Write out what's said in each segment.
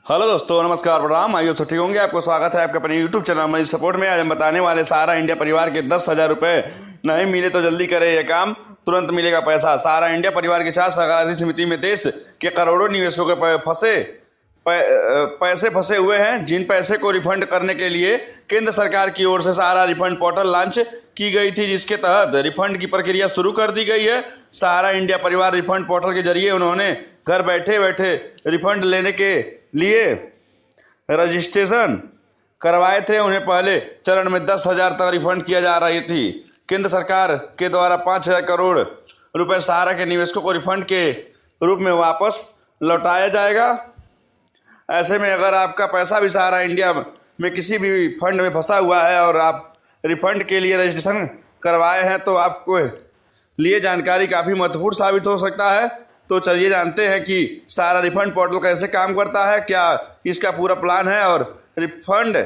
Hello दोस्तों, नमस्कार, प्रणाम। आइए सब ठीक होंगे। आपको स्वागत है आपके अपने यूट्यूब चैनल मनी सपोर्ट में। आज हम बताने वाले सहारा इंडिया परिवार के 10,000 रुपये नहीं मिले तो जल्दी करें यह काम, तुरंत मिलेगा पैसा। सहारा इंडिया परिवार के 4 सहकारी समिति में देश के करोड़ों निवेशकों के पैसे फंसे हुए हैं, जिन पैसे को रिफंड करने के लिए केंद्र सरकार की ओर से सहारा रिफंड पोर्टल लॉन्च की गई थी, जिसके तहत रिफंड की प्रक्रिया शुरू कर दी गई है। सहारा इंडिया परिवार रिफंड पोर्टल के जरिए उन्होंने घर बैठे बैठे रिफंड लेने के लिए रजिस्ट्रेशन करवाए थे। उन्हें पहले चरण में 10,000 तक रिफंड किया जा रही थी। केंद्र सरकार के द्वारा 5,000 करोड़ रुपए सहारा के निवेशकों को रिफंड के रूप में वापस लौटाया जाएगा। ऐसे में अगर आपका पैसा भी सहारा इंडिया में किसी भी फंड में फंसा हुआ है और आप रिफंड के लिए रजिस्ट्रेशन करवाए हैं तो आपको लिए जानकारी काफ़ी महत्वपूर्ण साबित हो सकता है। तो चलिए जानते हैं कि सहारा रिफंड पोर्टल कैसे काम करता है, क्या इसका पूरा प्लान है और रिफंड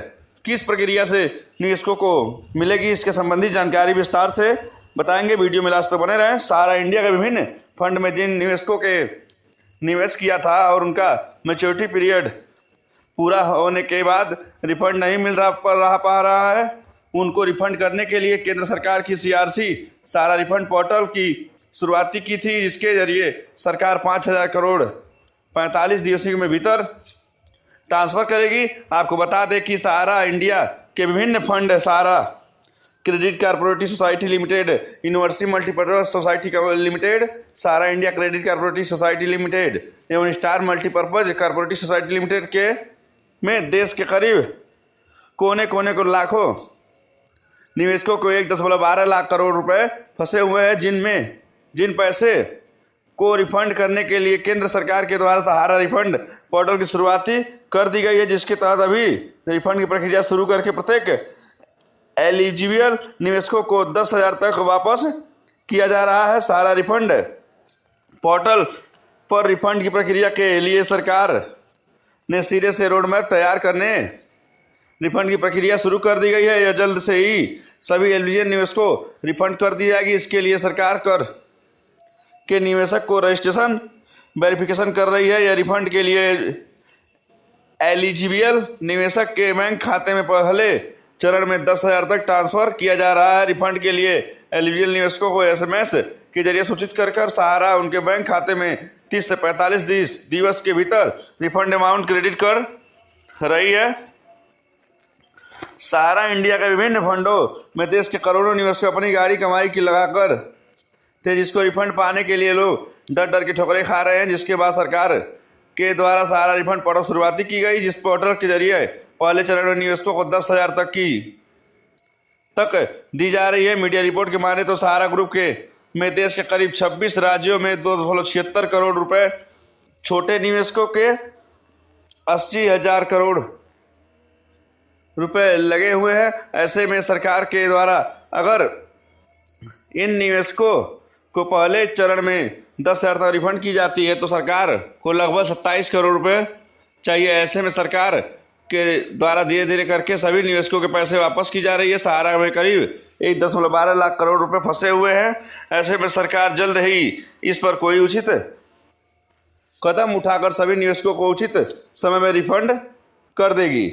किस प्रक्रिया से निवेशकों को मिलेगी। इसके संबंधित जानकारी विस्तार से बताएंगे। वीडियो में लास्ट तक बने रहें। सहारा इंडिया के विभिन्न फंड में जिन निवेशकों के निवेश किया था और उनका मैच्योरिटी पीरियड पूरा होने के बाद रिफंड नहीं मिल पा रहा है, उनको रिफंड करने के लिए केंद्र सरकार की CRC सहारा रिफंड पोर्टल की शुरुआती की थी, जिसके जरिए सरकार 5,000 करोड़ 45 दिवसों में भीतर ट्रांसफ़र करेगी। आपको बता दें कि सहारा इंडिया के विभिन्न fund Sahara credit cooperative society limited, university multipurpose society limited, Sahara India credit cooperative society limited एवं star multipurpose cooperative society limited के में देश के करीब कोने कोने को लाखों निवेशकों को 1.12 लाख करोड़ रुपए फंसे हुए हैं, जिन पैसे को रिफंड करने के लिए केंद्र सरकार के द्वारा सहारा रिफंड पोर्टल की शुरुआती कर दी गई है, जिसके तहत अभी रिफंड की प्रक्रिया शुरू करके प्रत्येक एलिजिबल निवेशकों को 10,000 तक वापस किया जा रहा है। सहारा रिफंड पोर्टल पर रिफंड की प्रक्रिया के लिए सरकार ने सिरे से रोड मैप तैयार करने रिफंड की प्रक्रिया शुरू कर दी गई है। यह जल्द से ही सभी एलिजिबल निवेशकों को रिफंड कर दी जाएगी। इसके लिए सरकार कर के निवेशक को रजिस्ट्रेशन वेरिफिकेशन कर रही है। यह रिफंड के लिए एलिजिबल निवेशक के बैंक खाते में पहले चरण में 10,000 तक ट्रांसफ़र किया जा रहा है। रिफंड के लिए एलिजिबल निवेशकों को SMS के जरिए सूचित कर सहारा उनके बैंक खाते में 30 से 45 दिवस के भीतर रिफंड अमाउंट क्रेडिट कर रही है। सहारा इंडिया के विभिन्न फंडों में देश के करोड़ों निवेशक अपनी गाड़ी कमाई की लगाकर थे, जिसको रिफंड पाने के लिए लोग डर के ठोकरें खा रहे हैं। जिसके बाद सरकार के द्वारा सहारा रिफंड पोर्टल शुरुआती की गई, जिस पोर्टल के जरिए पहले चरण में निवेशकों को 10,000 तक दी जा रही है। मीडिया रिपोर्ट के माने तो सहारा ग्रुप के में देश के करीब 26 राज्यों में 2.76 करोड़ रुपए, छोटे निवेशकों के 80,000 करोड़ रुपए लगे हुए हैं। ऐसे में सरकार के द्वारा अगर इन निवेशकों को पहले चरण में 10,000 तक रिफंड की जाती है तो सरकार को लगभग 27 करोड़ रुपए चाहिए। ऐसे में सरकार के द्वारा धीरे धीरे करके सभी निवेशकों के पैसे वापस की जा रही है। सहारा में करीब 1.12 लाख करोड़ रुपए फंसे हुए हैं। ऐसे में सरकार जल्द ही इस पर कोई उचित कदम उठाकर सभी निवेशकों को उचित समय में रिफंड कर देगी।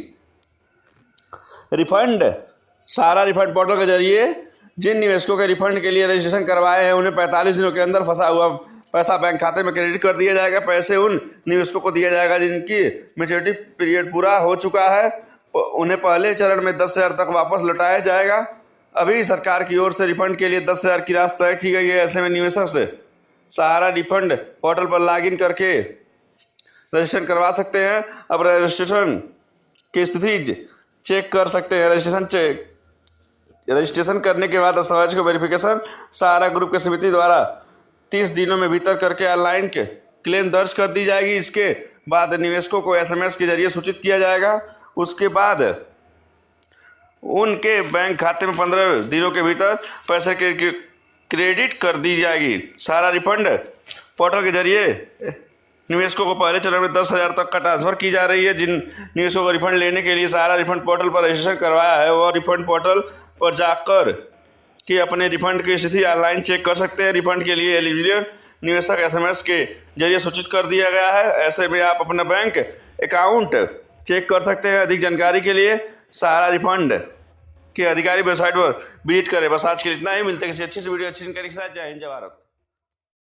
रिफंड सहारा रिफंड पोर्टल के जरिए जिन निवेशकों के रिफंड के लिए रजिस्ट्रेशन करवाए हैं उन्हें 45 दिनों के अंदर फंसा हुआ पैसा बैंक खाते में क्रेडिट कर दिया जाएगा। पैसे उन निवेशकों को दिया जाएगा जिनकी मैच्योरिटी पीरियड पूरा हो चुका है। उन्हें पहले चरण में 10,000 तक वापस लौटाया जाएगा। अभी सरकार की ओर से रिफंड के लिए 10,000 की राशि तय की गई है। ऐसे में निवेशक से सहारा रिफंड पोर्टल पर लॉगिन करके रजिस्ट्रेशन करवा सकते हैं। अब रजिस्ट्रेशन की स्थिति चेक कर सकते हैं। रजिस्ट्रेशन करने के बाद दस्तावेज को वेरिफिकेशन सहारा ग्रुप के समिति द्वारा 30 दिनों में भीतर करके ऑनलाइन के क्लेम दर्ज कर दी जाएगी। इसके बाद निवेशकों को SMS के जरिए सूचित किया जाएगा। उसके बाद उनके बैंक खाते में 15 दिनों के भीतर पैसे क्रेडिट कर दी जाएगी। सहारा रिफंड पोर्टल के जरिए निवेशकों को पहले चरण में 10,000 तक का ट्रांसफर की जा रही है। जिन निवेशकों को रिफंड लेने के लिए सहारा रिफंड पोर्टल पर रजिस्ट्रेशन करवाया है वो रिफंड पोर्टल पर जाकर के अपने रिफंड की स्थिति ऑनलाइन चेक कर सकते हैं। रिफंड के लिए एलिजिबल निवेशक SMS के जरिए सूचित कर दिया गया है। ऐसे में आप अपना बैंक अकाउंट चेक कर सकते हैं। अधिक जानकारी के लिए सहारा रिफंड के अधिकारी वेबसाइट पर विजिट करें। बस आज के लिए इतना ही, मिलते हैं किसी अच्छी सी वीडियो अच्छी जानकारी के साथ। जय हिंद, जय भारत।